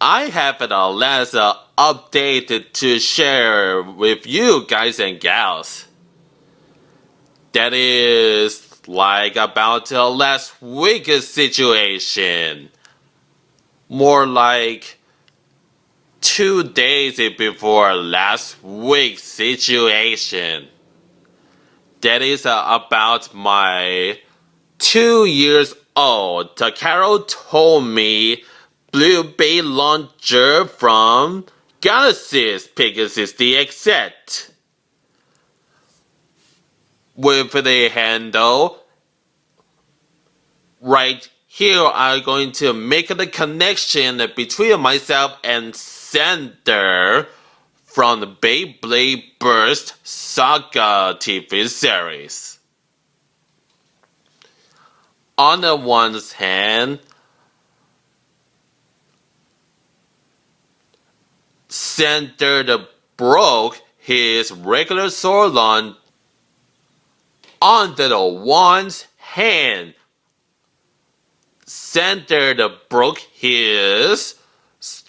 I have an last update to share with you guys and gals. That is like about last week's situation. More like 2 days before last week's situation. That is about my 2 years old. Carol told me Blue BeyLauncher from Galaxis Pegasis DX with the handle. Right here, I'm going to make the connection between myself and Sender from the Beyblade Burst Saga TV series. On the one hand, Sender broke his regular sword launcher. On the one's hand, Sender broke his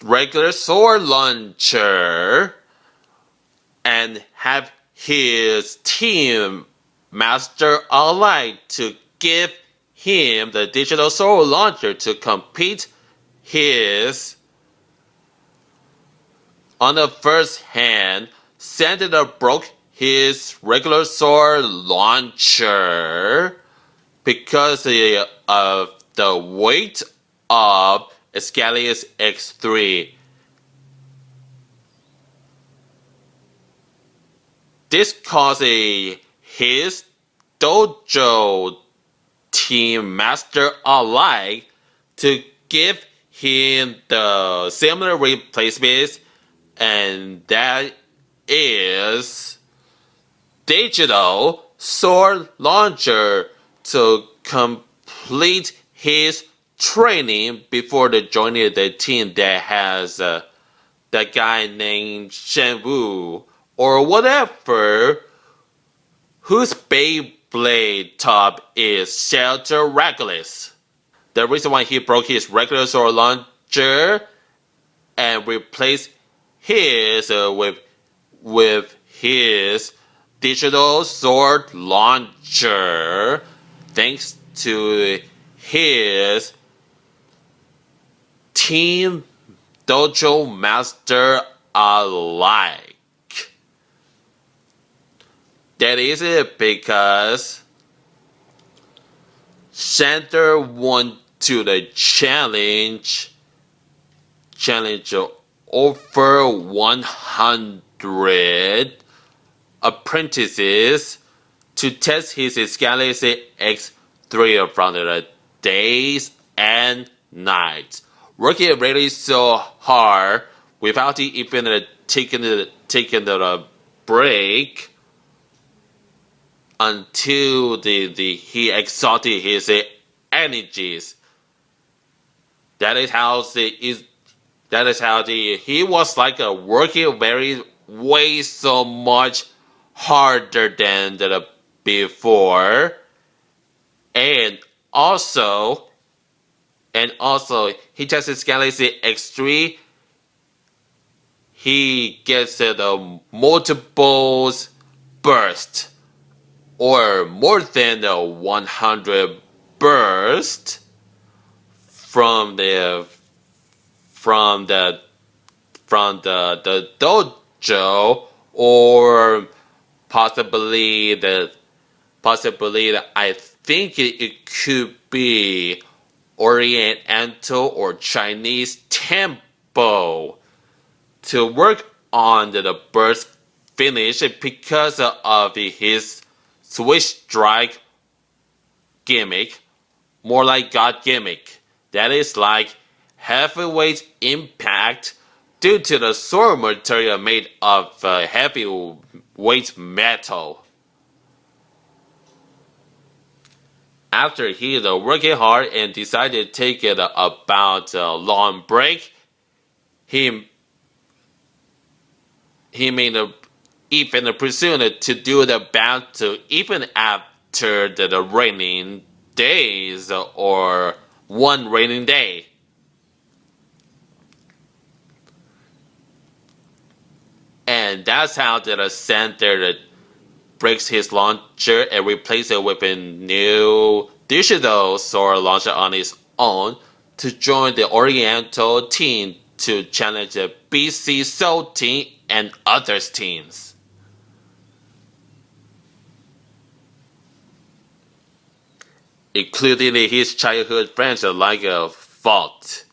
regular sword launcher and have his team master alike to give him the digital sword launcher to complete his. On the first hand, Sender broke his regular sword launcher because of the weight of Galaxis X3. This caused his dojo team master alike to give him the similar replacements, and that is digital sword launcher to complete his training before joining the team that has that guy named Shenwu or whatever, whose Beyblade top is Shelter Reckless. The reason why he broke his regular sword launcher and replaced his with his digital sword launcher, thanks to his team dojo master alike. That is it because Sender won to the challenge over 100 apprentices to test his Galaxis X3 from the days and nights, working really so hard without even taking the break until he exhausted his energies. That is how he was like working way so much harder than the before, and also he tested Galaxis X3. He gets the multiples burst, or more than the 100 burst from the dojo, or possibly I think it could be Oriental or Chinese temple to work on the burst finish because of his Switch Strike gimmick, more like God gimmick. That is like heavyweight impact due to the sword material made of heavyweight metal. After he working hard and decided to take it about a long break, he made even pursued to do the battle even after the raining days or one raining day. and that's how the sender breaks his launcher and replaces it with a new digital sword launcher on its own to join the Oriental team to challenge the B-00 team and others teams. Including his childhood friends like Fault,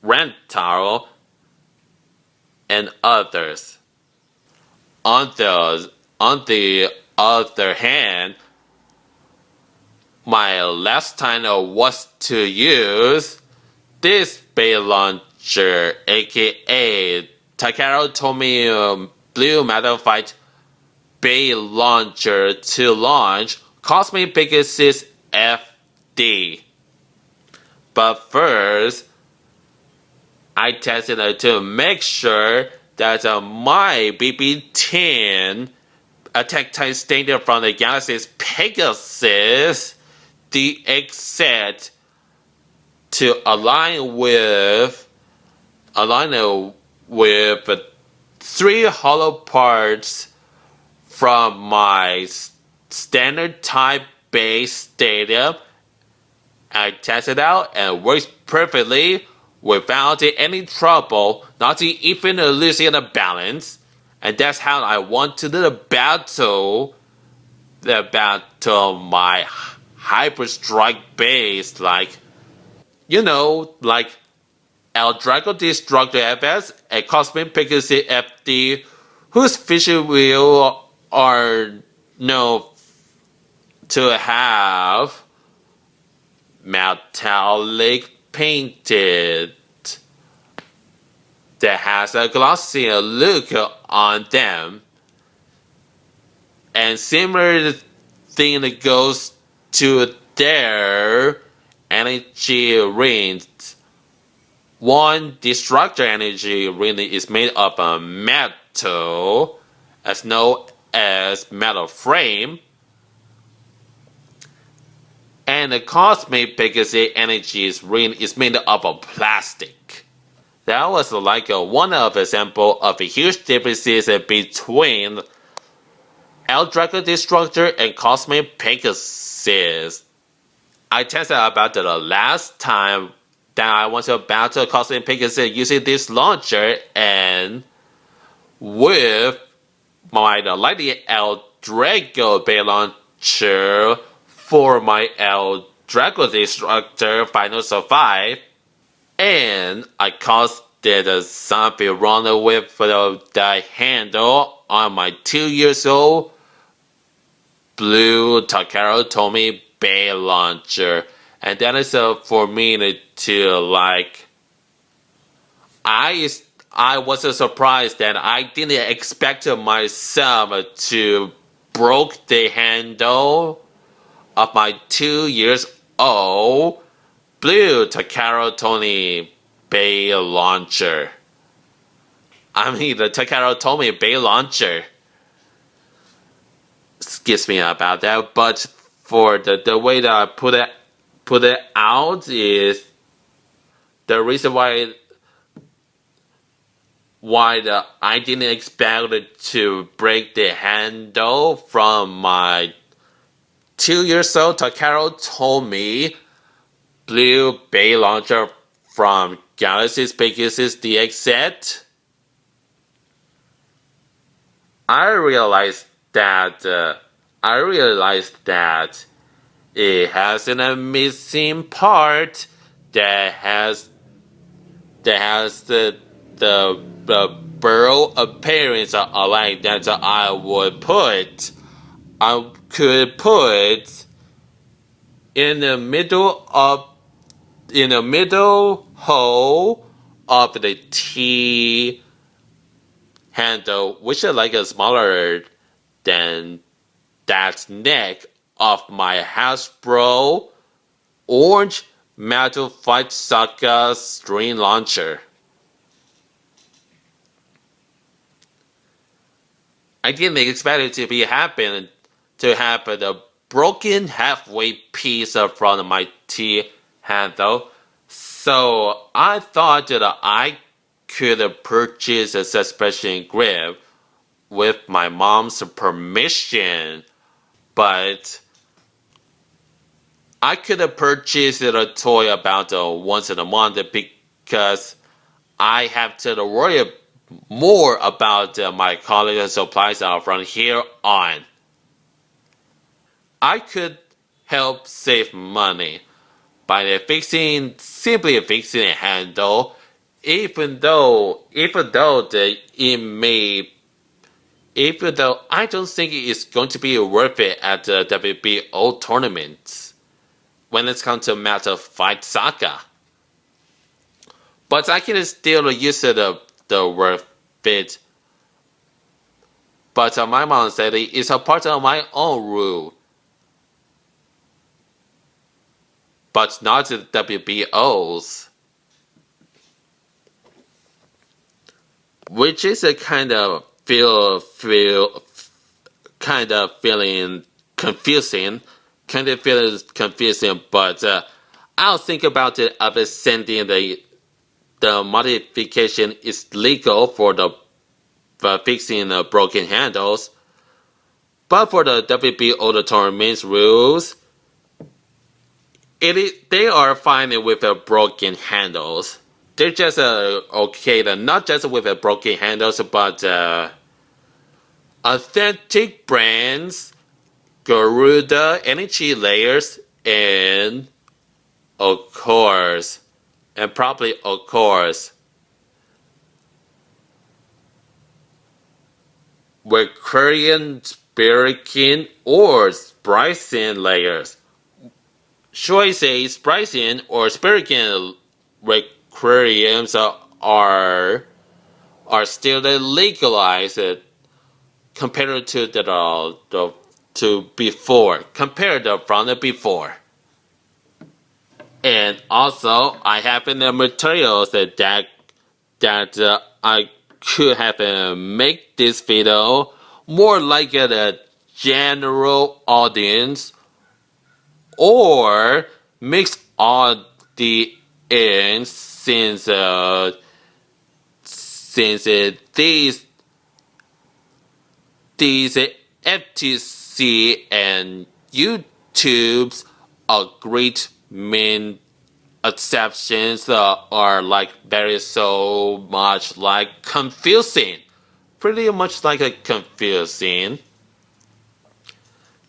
Rentaro, and others. On the other hand, my last time was to use this BeyLauncher, aka Takara Tomy Blue Metalfight BeyLauncher to launch Cosmic Pegasus FD. But first, I tested it to make sure that my BB-10 attack type standard from the Galaxis Pegasus DX set to align with 3 hollow parts from my standard type base stadium. I tested out and works perfectly without any trouble, not even losing the balance. And that's how I want to do the battle my Hyper Strike base, like El Drago Destructor FS and Cosmic Pegasus FD, whose visual wheel are known to have metallic painted that has a glossy look on them. And similar thing that goes to their energy rings. One destructor energy ring is made of metal, as known as metal frame. And the Cosmic Pegasus energy ring is made of plastic. That was like one of example of a huge differences between El Drago Destructor and Cosmic Pegasus. I tested about the last time that I went to battle Cosmic Pegasus using this launcher, and with my Lady El Drago BeyLauncher for my El Drago Destructor Final Survive, and I caused something wrong with the handle on my 2-year-old blue Takara Tomy BeyLauncher. And that is for me to like. I was surprised that I didn't expect myself to broke the handle of my 2-year-old blue Takara Tomy BeyLauncher. I mean the Takara Tomy BeyLauncher. Excuse me about that, but for the way that I put it out is the reason why I didn't expect it to break the handle from my 2-year-old Takara Tomy Blue BeyLauncher from Galaxis Pegasus DX set. I realized that it has a missing part that has the burrow appearance like that I could put in the middle hole of the T handle, which is like a smaller than that neck of my Hasbro orange Metal Fight Saga string launcher. I didn't expect it to have the broken halfway piece from my T handle, so I thought that I could purchase a suspension grip with my mom's permission, but I could purchase a toy about once in a month because I have to worry more about my college supplies from here on. I could help save money by simply fixing a handle, even though I don't think it's going to be worth it at the WBO tournaments when it comes to Master Fight Saga. But I can still use the worth it. But my mom said it's a part of my own rule. But not the WBO's. Which is a kind of feeling confusing. But I'll think about it of sending the modification is legal for fixing broken handles, but for the WBO tournament's rules, they are fine with broken handles. They're just okay, not just with broken handles, but authentic brands, Garuda energy layers, and probably of course, recurring spiraking or splicing layers. Should I say splicing or spiraking requirements are still legalized compared to before, from the before. And also, I have the materials that I could have make this video more like a general audience or mixed audience since these FTC and YouTube's are great main exceptions are like very so much like confusing. Pretty much like a confusing.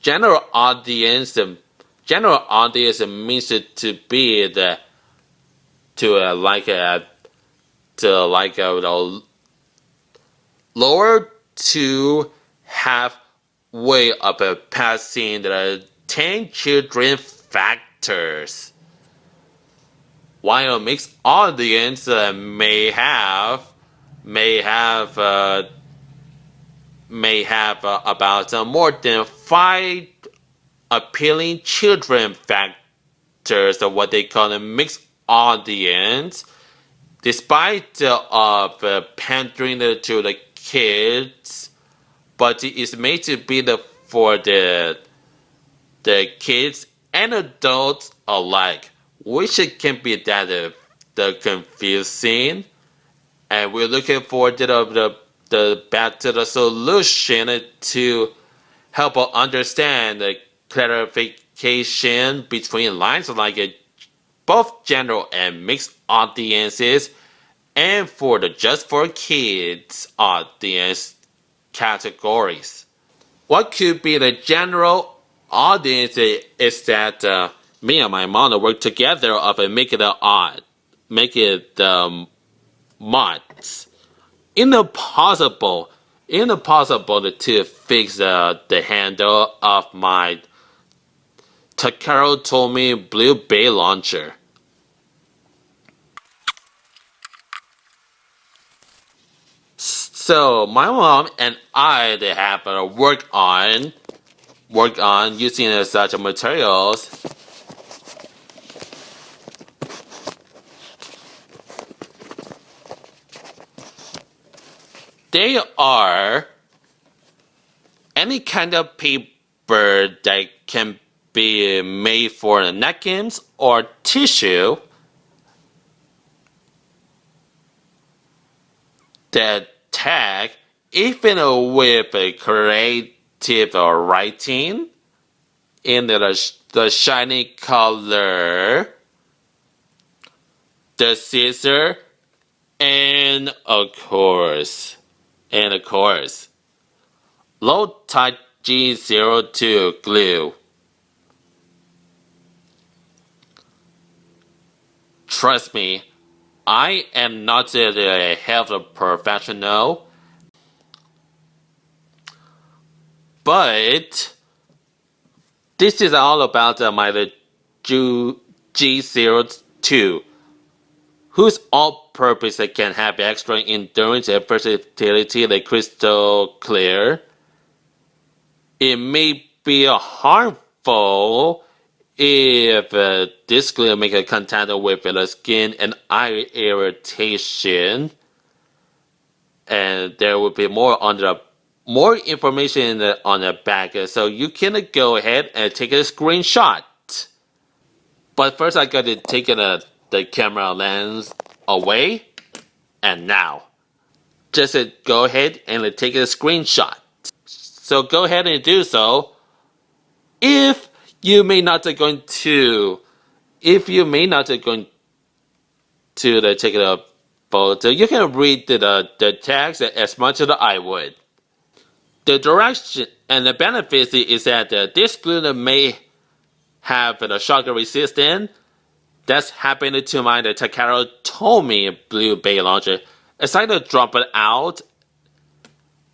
General audience means to be lower to halfway of passing the 10 children factors. While a mixed audience may have about more than 5 appealing children factors of what they call a mixed audience, despite of pandering to the kids, but it is made to be for the kids and adults alike, which can be the confusing, and we're looking forward to the better solution to help understand the clarification between lines like both general and mixed audiences, and for the just for kids audience categories. What could be the general audience is that me and my mom work together of make it mods. Impossible to fix the handle of my Takaro Tomy Blue BeyLauncher. So my mom and I they have worked on using such materials. They are any kind of paper that can be made for napkins or tissue. The tag, even with a creative writing in the shiny color, the scissor, and of course, Loctite G-02 glue. Trust me, I am not a health professional, but this is all about my G-02, whose all-purpose can have extra endurance and versatility like crystal clear. It may be harmful if this glue makes contact with the skin and eye irritation, and there will be more information on the back, so you can go ahead and take a screenshot. But first I got to take the camera lens away, and now just go ahead and take a screenshot. So go ahead and do so. If you may not going to take a photo, you can read the text as much as I would. The direction and the benefits is that this glue may have the shock resistance. That's happened to my Takara Tomy blue BeyLauncher. As I drop it out,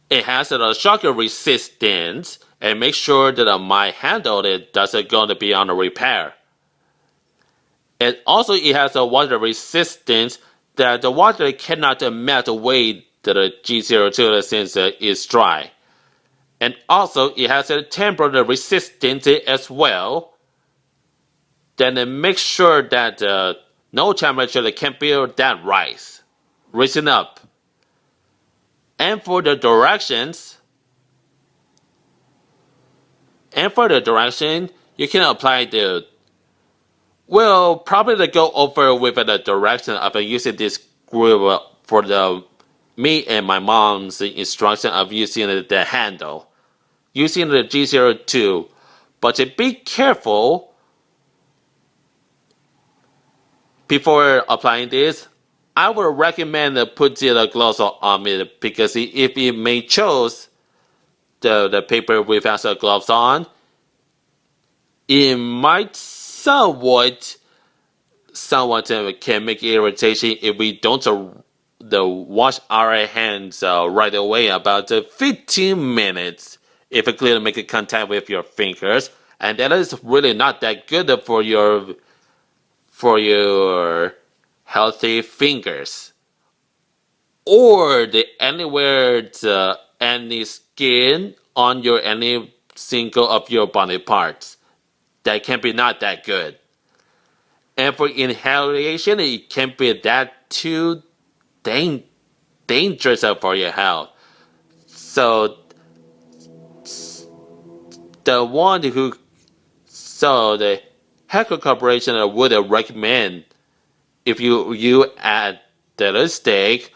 it has a shock resistance and make sure that my handle doesn't going to be on a repair. And also it has a water resistance that the water cannot melt away the G-02 since it's dry. And also it has a temperature resistance as well. Then make sure that no temperature can be that rising up. And for the directions, you can apply probably go over with the direction of using this glue for me and my mom's instruction of using the handle, using the G-02. But be careful before applying this. I would recommend putting the gloves on it, because if you may choose the paper without the gloves on, it might somewhat can make irritation if we don't wash our hands right away about 15 minutes if it clearly make contact with your fingers, and that is really not that good for your healthy fingers, or anywhere any skin on any single of your body parts. That can be not that good. And for inhalation, it can be that too dangerous for your health. So the Hacker Corporation would recommend, if you add the stake,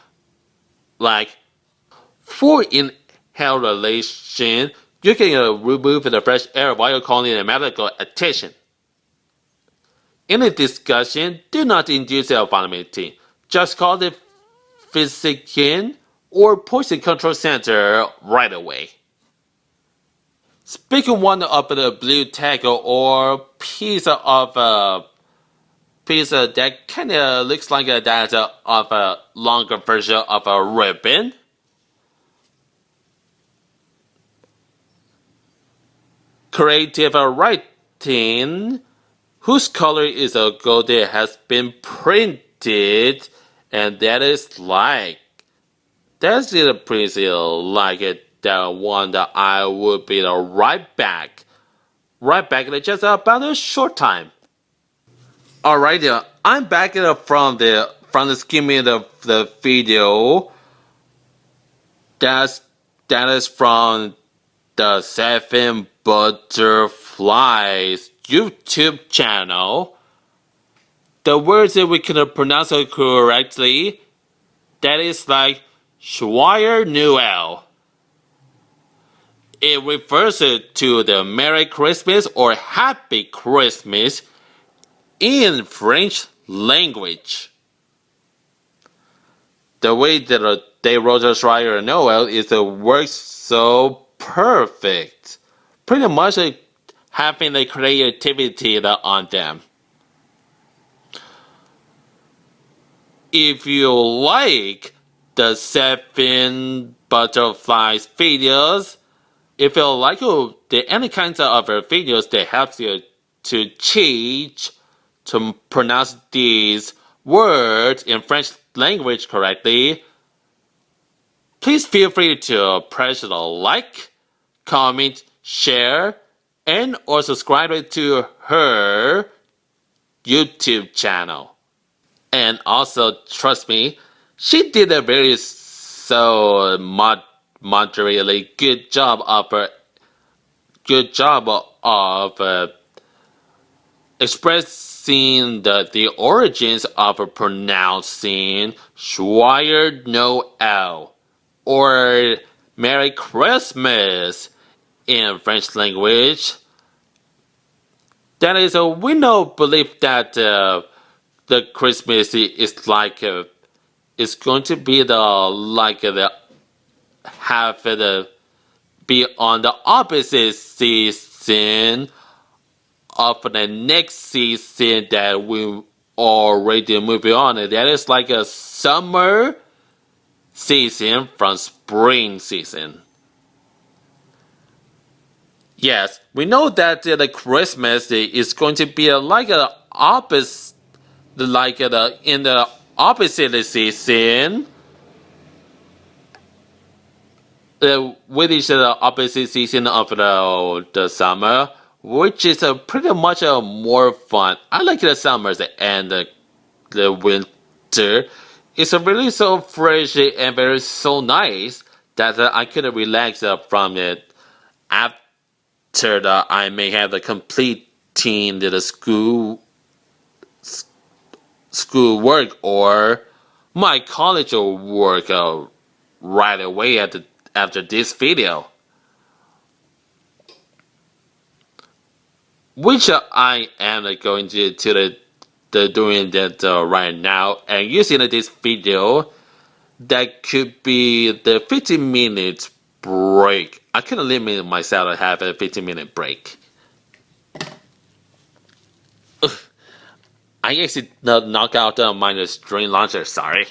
like for inhalation, you can remove the fresh air while calling the medical attention. In a discussion, do not induce vomiting. Just call the physician or poison control center right away. Speaking one of the blue tag or piece that kind of looks like that of a longer version of a ribbon. Creative writing, whose color is a gold that has been printed, and that's pretty like the one that I would be right back in just about a short time. Alright, I'm back from the skimming the video. That is from the 7 Butterflies YouTube channel. The words that we can pronounce correctly, that is like Joyeux Noël. It refers to the Merry Christmas or Happy Christmas in French language. The way that they wrote the Joyeux Noël is it works so perfect. Pretty much having the creativity on them. If you like the 7 butterflies videos, if you like any kinds of videos that helps you to teach to pronounce these words in French language correctly, please feel free to press the like, comment, share, and or subscribe to her YouTube channel. And also, trust me, she did a very moderately good job of expressing the origins of pronouncing Joyeux Noël or Merry Christmas in French language. That is, we don't believe that the Christmas is it's going to be be on the opposite season of the next season that we already moving on. That is like a summer season from spring season. Yes, we know that the Christmas is going to be like an opposite, in the opposite season. Which is the opposite season of the summer, which is pretty much more fun. I like the summers and the winter. It's really so fresh and very so nice that I could relax from it after I may have completing the school work or my college work right away after this video, which I am going to doing that right now, and using this video that could be the 15 minutes break. I couldn't limit myself to have a 15-minute break. I actually knocked out my string launcher, sorry.